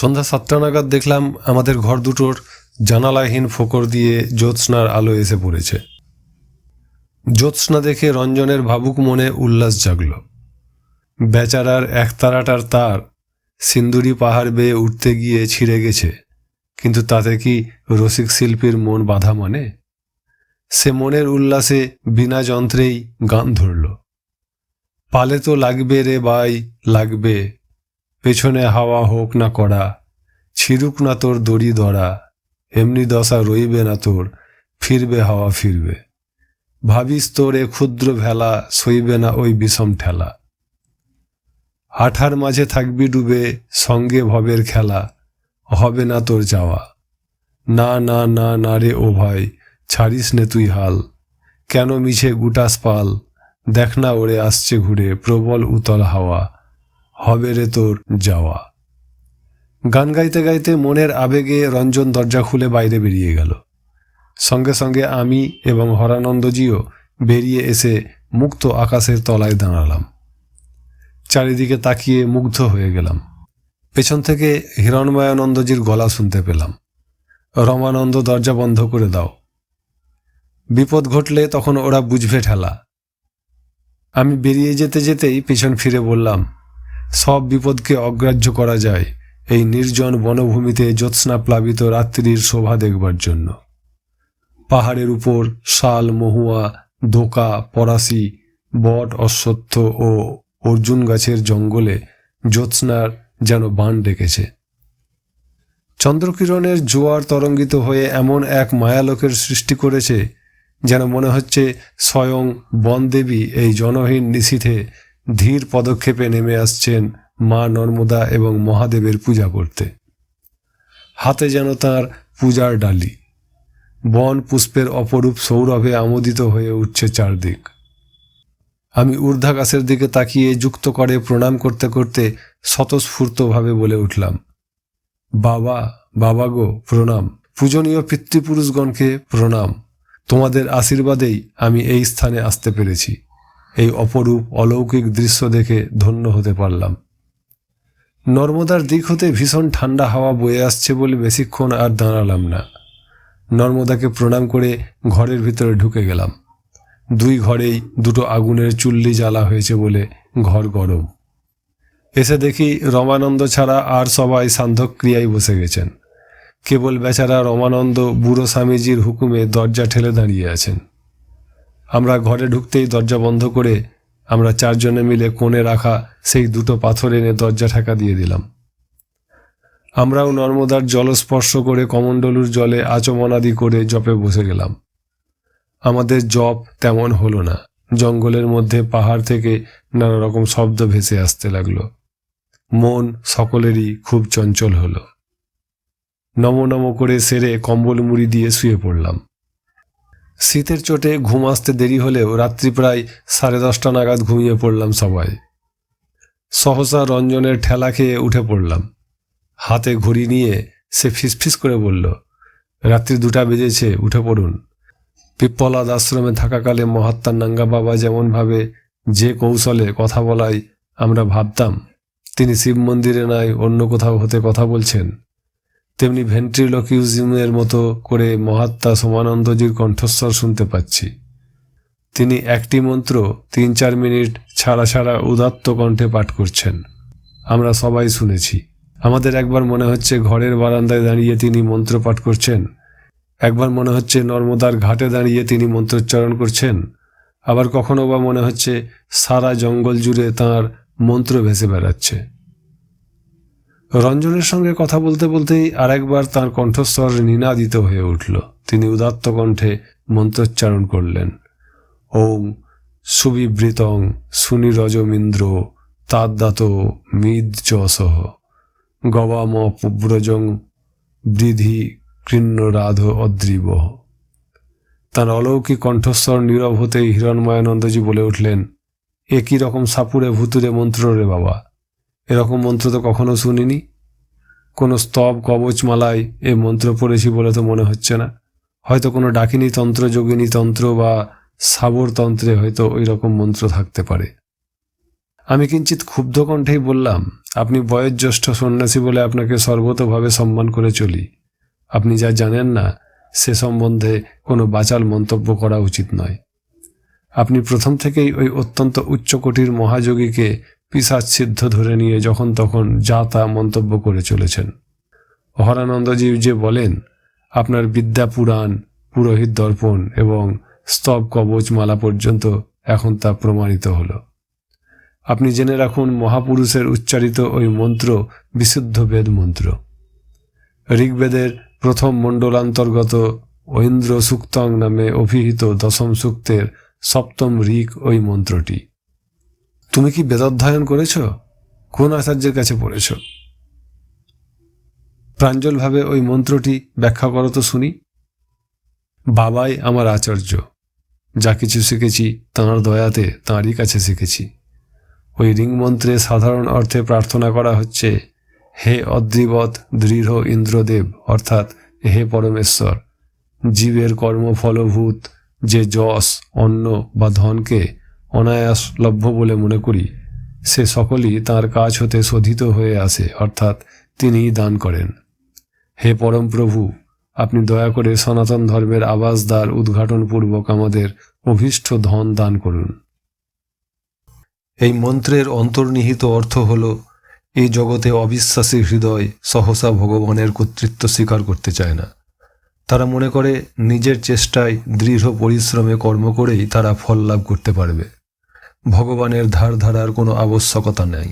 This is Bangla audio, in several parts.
সন্ধ্যা 7টা নাগাদ দেখলাম আমাদের ঘর দুটোর জানালাহীন ফোকর দিয়ে জ্যোৎস্নার আলো এসে পড়েছে। জ্যোৎস্না দেখে রঞ্জনের ভাবুক মনে উল্লাস জাগল। বেচারার একতারাটার তার সিন্দুরি পাহাড় বেয়ে উঠতে গিয়ে ছিঁড়ে গেছে, কিন্তু তাতে কি রসিক শিল্পীর মন বাধা মানে? সে মনের উল্লাসে বিনা যন্ত্রেই গান ধরল। পালে তো লাগবে রে বাই লাগবে, পেছনে হাওয়া হোক না কড়া, ছিড়ুক না তোর দড়ি দড়া, এমনি দশা রইবে না তোর, ফিরবে হাওয়া ফিরবে, ভাবিস তোর এ ক্ষুদ্র ভেলা, সইবে না ওই বিষম ঠেলা, হাঁটার মাঝে থাকবি ডুবে, সঙ্গে ভবের খেলা, হবে না তোর যাওয়া, না না না না রে ও ভাই, ছাড়িস নে তুই হাল, কেন মিছে গুটাস পাল, দেখ না ওরে আসছে ঘুরে প্রবল উতল হাওয়া, হবে রে তোর যাওয়া। গান গাইতে গাইতে মনের আবেগে রঞ্জন দরজা খুলে বাইরে বেরিয়ে গেল। সঙ্গে সঙ্গে আমি এবং হরানন্দজিও বেরিয়ে এসে মুক্ত আকাশের তলায় দাঁড়ালাম। চারিদিকে তাকিয়ে মুগ্ধ হয়ে গেলাম। পেছন থেকে হিরণময়ানন্দজির গলা শুনতে পেলাম, রমানন্দ দরজা বন্ধ করে দাও। বিপদ ঘটলে তখন ওরা বুঝবে ঠেলা। আমি বেরিয়ে যেতে যেতেই পেছন ফিরে বললাম, সব বিপদকে অগ্রাহ্য করা যায় এই নির্জন বনভূমিতে জ্যোৎস্না প্লাবিত রাত্রির শোভা দেখবার জন্য। পাহাড়ের উপর শাল, মহুয়া, দোকা, পরাশি, বট, অশ্বত্থ ও অর্জুন গাছের জঙ্গলে জ্যোৎস্নার যেন বান ডেকেছে। চন্দ্রকিরণের জোয়ার তরঙ্গিত হয়ে এমন এক মায়ালোকের সৃষ্টি করেছে যেন মনে হচ্ছে স্বয়ং বনদেবী এই জনহীন নিশীথে ধীর পদক্ষেপে নেমে আসছেন মা নর্মদা এবং মহাদেবের পূজা করতে। হাতে যেন তাঁর পূজার ডালি। বন পুষ্পের অপরূপ সৌরভে আমোদিত হয়ে উঠছে চারদিক। আমি ঊর্ধ্বাকাশের দিকে তাকিয়ে যুক্ত করে প্রণাম করতে করতে স্বতঃস্ফূর্তভাবে বলে উঠলাম, বাবা, বাবা গো প্রণাম, পূজনীয় পিতৃপুরুষগণকে প্রণাম। তোমাদের আশীর্বাদেই আমি এই স্থানে আসতে পেরেছি। এই অপরূপ অলৌকিক দৃশ্য দেখে ধন্য হতে পারলাম। নর্মদার দিক হতে ভীষণ ঠান্ডা হাওয়া বয়ে আসছে বলে বেশিক্ষণ আর দাঁড়ালাম না। নর্মদাকে প্রণাম করে ঘরের ভিতরে ঢুকে গেলাম। দুই ঘরেই দুটো আগুনের চুল্লি জ্বালা হয়েছে বলে ঘর গরম। এসে দেখি রমানন্দ ছাড়া আর সবাই সান্ধ্যক্রিয়ায় বসে গেছেন। কেবল বেচারা রমানন্দ বুড়ো স্বামীজির হুকুমে দরজা ঠেলে দাঁড়িয়ে আছেন। আমরা ঘরে ঢুকতেই দরজা বন্ধ করে আমরা চারজনে মিলে কোণে রাখা সেই দুটো পাথর এনে দরজা ঠেকা দিয়ে দিলাম। আমরাও নর্মদার জলস্পর্শ করে কমণ্ডলুর জলে আচমনাদি করে জপে বসে গেলাম। আমাদের জপ তেমন হলো না। জঙ্গলের মধ্যে পাহাড় থেকে নানা রকম শব্দ ভেসে আসতে লাগলো। মন সকলেরই খুব চঞ্চল হলো। নম নম করে সেরে কম্বল মুড়ি দিয়ে শুয়ে পড়লাম। শীতের চোটে ঘুম আসতে দেরি হলেও রাত্রি প্রায় 10:30 নাগাদ ঘুমিয়ে পড়লাম সবাই। সহসা রঞ্জনের ঠেলা খেয়ে উঠে পড়লাম। হাতে ঘড়ি নিয়ে সে ফিসফিস করে বলল, রাত্রি 2টা বেজেছে, উঠে পড়ুন। পিপ্পলাদ আশ্রমে থাকাকালে মহাত্মা নাঙ্গা বাবা যেমনভাবে যে কৌশলে কথা বলাই আমরা ভাবতাম তিনি শিব মন্দিরে নয় অন্য কোথাও হতে কথা বলছেন, তেমনি ভেন্ট্রিলকিউজিমের মতো করে মহাত্মা সোমানন্দজির কণ্ঠস্বর শুনতে পাচ্ছি। তিনি একটি মন্ত্র 3-4 মিনিট ছাড়া ছাড়া উদাত্ত কণ্ঠে পাঠ করছেন। আমরা সবাই শুনেছি। আমাদের একবার মনে হচ্ছে ঘরের বারান্দায় দাঁড়িয়ে তিনি মন্ত্র পাঠ করছেন, একবার মনে হচ্ছে নর্মদার ঘাটে দাঁড়িয়ে তিনি মন্ত্রোচ্চারণ করছেন, আবার কখনো বা মনে হচ্ছে সারা জঙ্গল জুড়ে তাঁর মন্ত্র ভেসে বেড়াচ্ছে। রঞ্জনের সঙ্গে কথা বলতে বলতেই আরেকবার তাঁর কণ্ঠস্বর নিনাদিত হয়ে উঠল। তিনি উদাত্ত কণ্ঠে মন্ত্রোচ্চারণ করলেন, ওম সুবিবৃতং সুনিরজমিন্দ্র তাদ্দাত মিদযসঃ গবাম পুব্রজং বৃদ্ধি কৃণ্ণরাধ অদ্রিব। তাঁর অলৌকিক কণ্ঠস্বর নীরব হতেই হিরণময়ানন্দজি বলে উঠলেন, এ কি রকম সাপুরে ভুতুরে মন্ত্র রে বাবা, এরকম মন্ত্র তো কখনো শুনিনি। কোনো স্তব কবচমালায় এ মন্ত্র পড়েছি বলে তো মনে হচ্ছে না। হয়তো কোনো ডাকিনী তন্ত্র, যোগিনী তন্ত্র বা সাবর তন্ত্রে হয়তো ওই রকম মন্ত্র থাকতে পারে। আমি কিঞ্চিত ক্ষুব্ধ কণ্ঠেই বললাম, আপনি বয়োজ্যেষ্ঠ সন্ন্যাসী বলে আপনাকে সর্বতোভাবে সম্মান করে চলি। আপনি যা জানেন না সে সম্বন্ধে কোনো বাচাল মন্তব্য করা উচিত নয়। আপনি প্রথম থেকেই ওই অত্যন্ত উচ্চকোটির মহাযোগীকে পিশাচসিদ্ধ ধরে নিয়ে যখন তখন যা তা মন্তব্য করে চলেছেন। অহরানন্দজি যে বলেন, আপনার বিদ্যা পুরাণ, পুরোহিত দর্পণ এবং স্তব কবচ মালা পর্যন্ত এখন তা প্রমাণিত হল। আপনি জেনে রাখুন, মহাপুরুষের উচ্চারিত ওই মন্ত্র বিশুদ্ধ বেদ মন্ত্র। ঋগ্বেদের প্রথম মণ্ডলান্তর্গত ঐন্দ্র সূক্তং নামে অভিহিত দশম সূক্তের সপ্তম ঋক ওই মন্ত্রটি। তুমি কি বেদাধ্যয়ন করেছ? কোন আচার্যের কাছে পড়েছ? প্রাঞ্জলভাবে ওই মন্ত্রটি ব্যাখ্যা করো তো শুনি। বাবাই আমার আচার্য, যা কিছু শিখেছি তাঁর দয়াতে তাঁরই কাছে শিখেছি। ওই রিং মন্ত্রে সাধারণ অর্থে প্রার্থনা করা হচ্ছে, হে অদ্রিবৎ দৃঢ় ইন্দ্রদেব, অর্থাৎ হে পরমেশ্বর, জীবের কর্মফলভূত যে যশ, অন্ন বা ধনকে অনায়াস লভ্য বলে মনে করি, সে সকলই তাঁর কাছ হতে শোধিত হয়ে আসে, অর্থাৎ তিনিই দান করেন। হে পরম প্রভু, আপনি দয়া করে সনাতন ধর্মের আবাসদ্বার উদ্ঘাটনপূর্বক আমাদের অভীষ্ট ধন দান করুন। এই মন্ত্রের অন্তর্নিহিত অর্থ হল, এই জগতে অবিশ্বাসী হৃদয় সহসা ভগবানের কর্তৃত্ব স্বীকার করতে চায় না। তারা মনে করে নিজের চেষ্টায় দৃঢ় পরিশ্রমে কর্ম করেই তারা ফল লাভ করতে পারবে, ভগবানের ধার ধারার কোনো আবশ্যকতা নেই।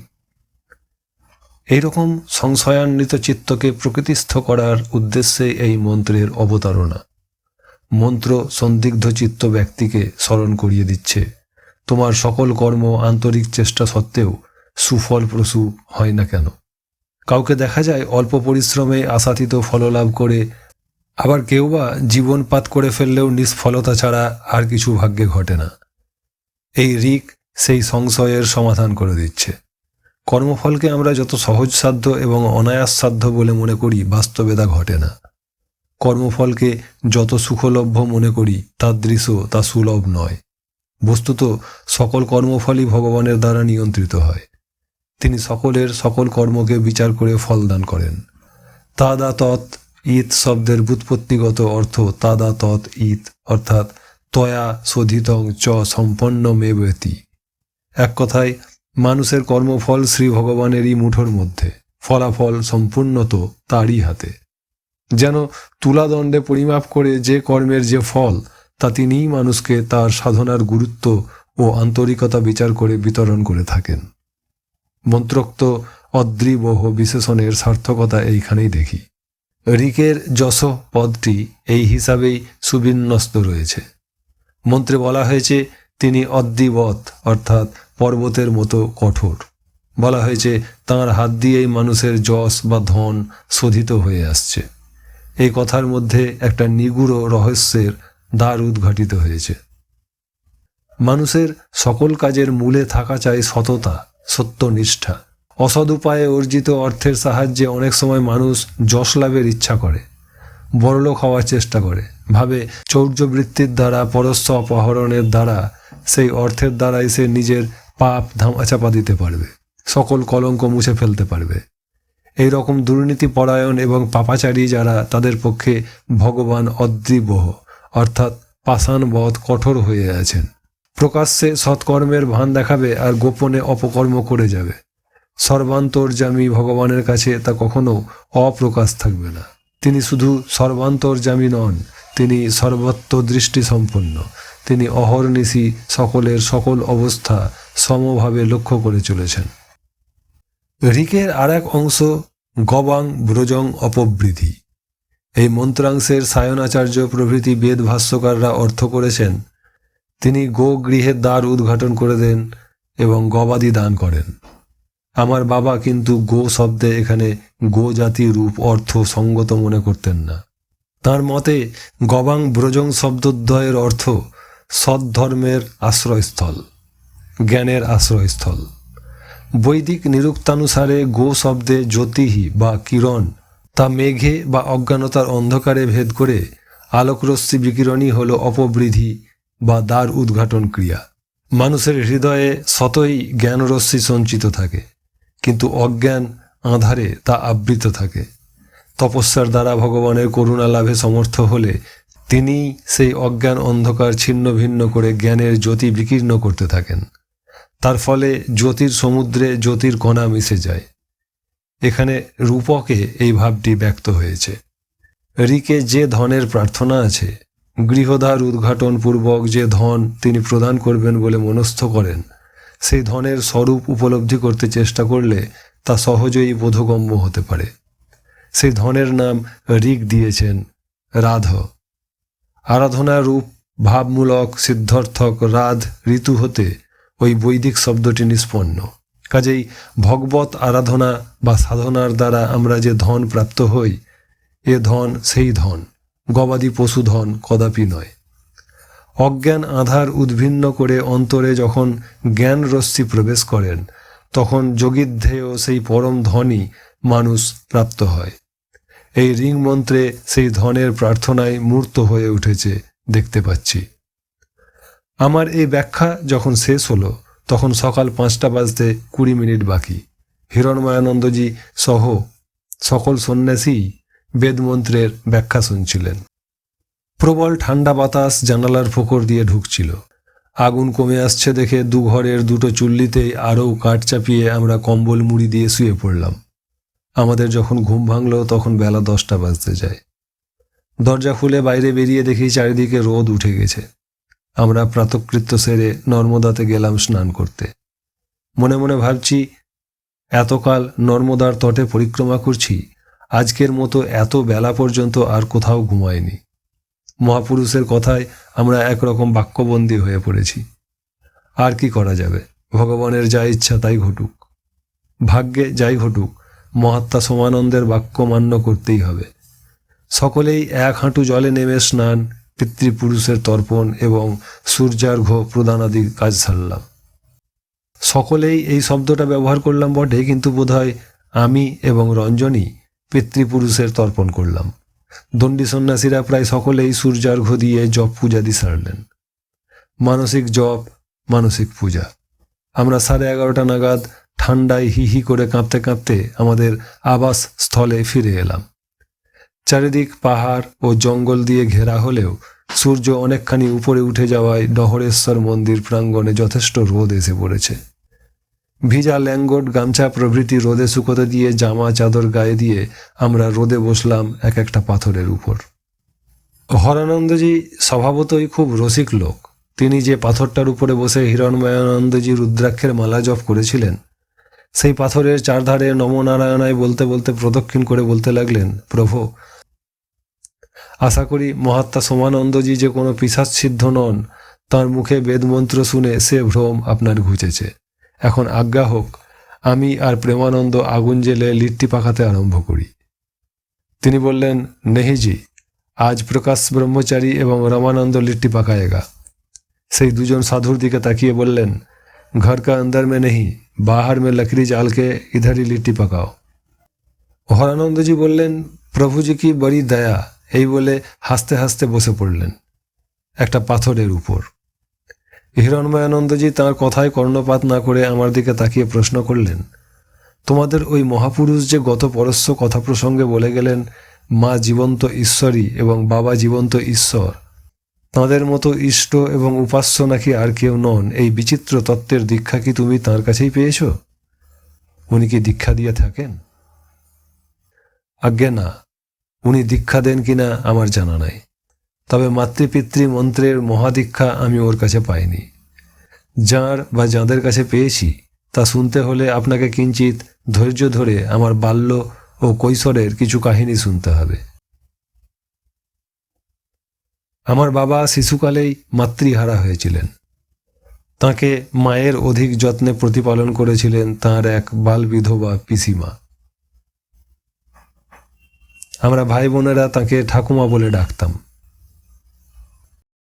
এইরকম সংশয়ান্বিত চিত্তকে প্রকৃতিস্থ করার উদ্দেশ্যে এই মন্ত্রের অবতারণা। মন্ত্র সন্দিগ্ধ চিত্ত ব্যক্তিকে স্মরণ করিয়ে দিচ্ছে, তোমার সকল কর্ম আন্তরিক চেষ্টা সত্ত্বেও সুফলপ্রসূ হয় না কেন। কাউকে দেখা যায় অল্প পরিশ্রমে আশাতীত ফললাভ করে, আবার কেউ বা জীবনপাত করে ফেললেও নিষ্ফলতা ছাড়া আর কিছু ভাগ্যে ঘটে না। এই ঋক সেই সংশয়ের সমাধান করে দিচ্ছে। কর্মফলকে আমরা যত সহজসাধ্য এবং অনায়াসসাধ্য বলে মনে করি, বাস্তবে তা ঘটে না। কর্মফলকে যত সুখলভ্য মনে করি, তাদৃশ তা সুলভ নয়। বস্তুত সকল কর্মফলই ভগবানের দ্বারা নিয়ন্ত্রিত হয়। তিনি সকলের সকল কর্মকে বিচার করে ফলদান করেন। তাদা তৎ ইত শব্দের ব্যুৎপত্তিগত অর্থ তাদা তৎ ইত, অর্থাৎ তয়া শোধিতং চ সম্পন্ন মেবেতি। এক কথায়, মানুষের কর্মফল শ্রী ভগবানেরই মুঠোর মধ্যে, ফলাফল সম্পূর্ণত তারই হাতে। যেন তুলাদণ্ডে পরিমাপ করে যে কর্মের যে ফল, তা তিনিই মানুষকে তার সাধনার গুরুত্ব ও আন্তরিকতা বিচার করে বিতরণ করে থাকেন। মন্ত্রোক্ত অদ্রিবহ বিশেষণের সার্থকতা এইখানেই দেখি। ঋকের যশ পদটি এই হিসাবেই সুবিন্যস্ত রয়েছে। মন্ত্রে বলা হয়েছে তিনি অদ্রিবৎ, অর্থাৎ পর্বতের মতো কঠোর। বলা হয়েছে তাঁর হাত দিয়েই মানুষের যশ বা ধন শোধিত হয়ে আসছে। এই কথার মধ্যে একটা নিগূঢ় রহস্যের দ্বার উদ্ঘাটিত হয়েছে। মানুষের সকল কাজের মূলে থাকা চাই সততা, সত্যনিষ্ঠা। অসৎ উপায়ে অর্জিত অর্থের সাহায্যে অনেক সময় মানুষ যশ লাভের ইচ্ছা করে, বড়লোক হওয়ার চেষ্টা করে, ভাবে চৌর্যবৃত্তির দ্বারা, পরস্য অপহরণের দ্বারা, সেই অর্থের দ্বারাই সে নিজের পাপ ধামাচাপা দিতে পারবে, সকল কলঙ্ক মুছে ফেলতে পারবে। এই রকম দুর্নীতি পরায়ণ এবং পাপাচারী যারা, তাদের পক্ষে ভগবান অদ্রিবহ, অর্থাৎ পাষাণবৎ কঠোর হয়ে আছেন। প্রকাশ্যে সৎকর্মের ভান দেখাবে আর গোপনে অপকর্ম করে যাবে। সর্বান্তর্যামী ভগবানের কাছে তা কখনো অপ্রকাশ থাকবে না। তিনি শুধু সর্বান্তর্যামী নন, তিনি সর্বত্র দৃষ্টি সম্পন্ন। তিনি অহর্নিশি সকলের সকল অবস্থা সমভাবে লক্ষ্য করে চলেছেন। ঋকের আর এক অংশ গবাং ব্রজং অপবৃদ্ধি। এই মন্ত্রাংশের সায়নাচার্য প্রভৃতি বেদ ভাষ্যকাররা অর্থ করেছেন, তিনি গো গৃহের দ্বার উদ্ঘাটন করে দেন এবং গবাদি দান করেন। আমার বাবা কিন্তু গো শব্দে এখানে গো জাতি রূপ অর্থ সঙ্গত মনে করতেন না। তাঁর মতে গবাং ব্রজং শব্দদ্বয়ের অর্থ সদ্ধর্মের আশ্রয়স্থল, জ্ঞানের আশ্রয়স্থল। বৈদিক নিরুক্তানুসারে গো শব্দে জ্যোতিহি বা কিরণ, তা মেঘে বা অজ্ঞানতার অন্ধকারে ভেদ করে আলোকরশ্মি বিকিরণই হল অপবৃদ্ধি বা দ্বার উদ্ঘাটন ক্রিয়া। মানুষের হৃদয়ে সতই জ্ঞানরশ্মি সঞ্চিত থাকে, কিন্তু অজ্ঞান আঁধারে তা আবৃত থাকে। তপস্যার দ্বারা ভগবানের করুণা লাভে সমর্থ হলে তিনি সেই অজ্ঞান অন্ধকার ছিন্ন ভিন্ন করে জ্ঞানের জ্যোতি বিকীর্ণ করতে থাকেন। তার ফলে জ্যোতির সমুদ্রে জ্যোতির কণা মিশে যায়। এখানে রূপকে এই ভাবটি ব্যক্ত হয়েছে। ঋকে যে ধনের প্রার্থনা আছে, গৃহদ্বার উদ্ঘাটন পূর্বক যে ধন তিনি প্রদান করবেন বলে মনস্থ করেন, সেই ধনের স্বরূপ উপলব্ধি করতে চেষ্টা করলে তা সহজেই বোধগম্য হতে পারে। সেই ধনের নাম ঋক দিয়েছেন রাধ। আরাধনার রূপ ভাবমূলক সিদ্ধার্থক রাধ ঋতু হতে ওই বৈদিক শব্দটি নিষ্পন্ন। কাজেই ভগবত আরাধনা বা সাধনার দ্বারা আমরা যে ধন প্রাপ্ত হই, এ ধন সেই ধন, গবাদি পশু ধন কদাপি নয়। অজ্ঞান আধার উদ্ভিন্ন করে অন্তরে যখন জ্ঞান রশ্মি প্রবেশ করেন, তখন যোগীধ্যেয় সেই পরম ধনই মানুষ প্রাপ্ত হয়। এই রিং মন্ত্রে সেই ধনের প্রার্থনায় মূর্ত হয়ে উঠেছে দেখতে পাচ্ছি। আমার এই ব্যাখ্যা যখন শেষ হলো, তখন সকাল 5টা বাজতে 20 মিনিট বাকি। হিরণময়ানন্দজি সহ সকল সন্ন্যাসী বেদমন্ত্রের ব্যাখ্যা শুনছিলেন। প্রবল ঠান্ডা বাতাস জানালার ফোকর দিয়ে ঢুকছিল। আগুন কমে আসছে দেখে দুঘরের দুটো চুল্লিতেই আরও কাঠ চাপিয়ে আমরা কম্বল মুড়ি দিয়ে শুয়ে পড়লাম। আমাদের যখন ঘুম ভাঙল তখন বেলা 10টা বাজতে যায়। দরজা খুলে বাইরে বেরিয়ে দেখি চারিদিকে রোদ উঠে গেছে। আমরা প্রাতকৃত্য সেরে নর্মদাতে গেলাম স্নান করতে। মনে মনে ভাবছি, এতকাল নর্মদার তটে পরিক্রমা করছি, আজকের মতো এত বেলা পর্যন্ত আর কোথাও ঘুমাইনি। মহাপুরুষের কথায় আমরা একরকম বাক্যবন্দী হয়ে পড়েছি। আর কি করা যাবে, ভগবানের যা ইচ্ছা তাই ঘটুক। ভাগ্যে যাই ঘটুক, মহাত্মা সোমানন্দের বাক্য মান্য করতেই হবে। সকলেই এক হাঁটু জলে নেমে স্নান, পিতৃপুরুষের তর্পণ এবং সূর্যার্ঘ্য প্রদানাদি কাজ সারলাম। সকলেই এই শব্দটা ব্যবহার করলাম বটে, কিন্তু বোধহয় আমি এবং রঞ্জনী পিতৃপুরুষের তর্পণ করলাম। দণ্ডী সন্ন্যাসীরা প্রায় সকলেই সূর্যার্ঘ্য দিয়ে জপ পূজাদি সারলেন। মানসিক জপ, মানসিক পূজা। আমরা 11:30 নাগাদ ঠান্ডায় হি হি করে কাঁপতে কাঁপতে আমাদের আবাস স্থলে ফিরে এলাম। চারিদিক পাহাড় ও জঙ্গল দিয়ে ঘেরা হলেও সূর্য অনেকখানি উপরে উঠে যাওয়ায় ডহরেশ্বর মন্দির প্রাঙ্গণে যথেষ্ট রোদ এসে পড়েছে। ভিজা ল্যাঙ্গট, গামছা প্রভৃতি রোদে শুকোতে দিয়ে জামা চাদর গায়ে দিয়ে আমরা রোদে বসলাম এক একটা পাথরের উপর। হরানন্দজি স্বভাবতই খুব রসিক লোক। তিনি যে পাথরটার উপরে বসে হিরণময়ানন্দজি রুদ্রাক্ষের মালা জপ করেছিলেন, সেই পাথরের চারধারে নমনারায়ণায় বলতে বলতে প্রদক্ষিণ করে বলতে লাগলেন, প্রভু, আশা করি মহাত্মা সোমানন্দজি যে কোনো পিশাচসিদ্ধ নন। তাঁর মুখে বেদমন্ত্র শুনে সে ভ্রম আপনার ঘুচেছে। এখন আজ্ঞা হোক, আমি আর প্রেমানন্দ আগুন জেলে লিট্টি পাকাতে আরম্ভ করি। তিনি বললেন, নেহিজি, আজ প্রকাশ ব্রহ্মচারী এবং রামানন্দ লিট্টি পাকায়েগা। সেই দুজন সাধুর দিকে তাকিয়ে বললেন, ঘর কা অন্দর মে নেহি, বাহার মে লকড়ি জাল কে ইধারই লিট্টি পাকাও। হরানন্দজি বললেন, প্রভুজি কি বড়ি দয়া, এই বলে হাসতে হাসতে বসে পড়লেন একটা পাথরের উপর। হিরণময়ানন্দজি তাঁর কথায় কর্ণপাত না করে আমার দিকে তাকিয়ে প্রশ্ন করলেন, তোমাদের ওই মহাপুরুষ যে গত পরশ্ব কথা প্রসঙ্গে বলে গেলেন মা জীবন্ত ঈশ্বরী এবং বাবা জীবন্ত ঈশ্বর, তাঁদের মতো ইষ্ট এবং উপাস্য নাকি আর কেউ নন, এই বিচিত্র তত্ত্বের দীক্ষা কি তুমি তাঁর কাছেই পেয়েছ? উনি কি দীক্ষা দিয়ে থাকেন? আজ্ঞে না, উনি দীক্ষা দেন কিনা আমার জানা নাই। তবে মাতৃপিতৃ মন্ত্রের মহাদীক্ষা আমি ওর কাছে পাইনি। যাঁর বা যাঁদের কাছে পেয়েছি তা শুনতে হলে আপনাকে কিঞ্চিত ধৈর্য ধরে আমার বাল্য ও কৈশোরের কিছু কাহিনী শুনতে হবে। আমার বাবা শিশুকালেই মাতৃহারা হয়েছিলেন। তাঁকে মায়ের অধিক যত্নে প্রতিপালন করেছিলেন তাঁর এক বাল বিধবা পিসিমা। আমরা ভাই বোনেরা তাঁকে ঠাকুমা বলে ডাকতাম।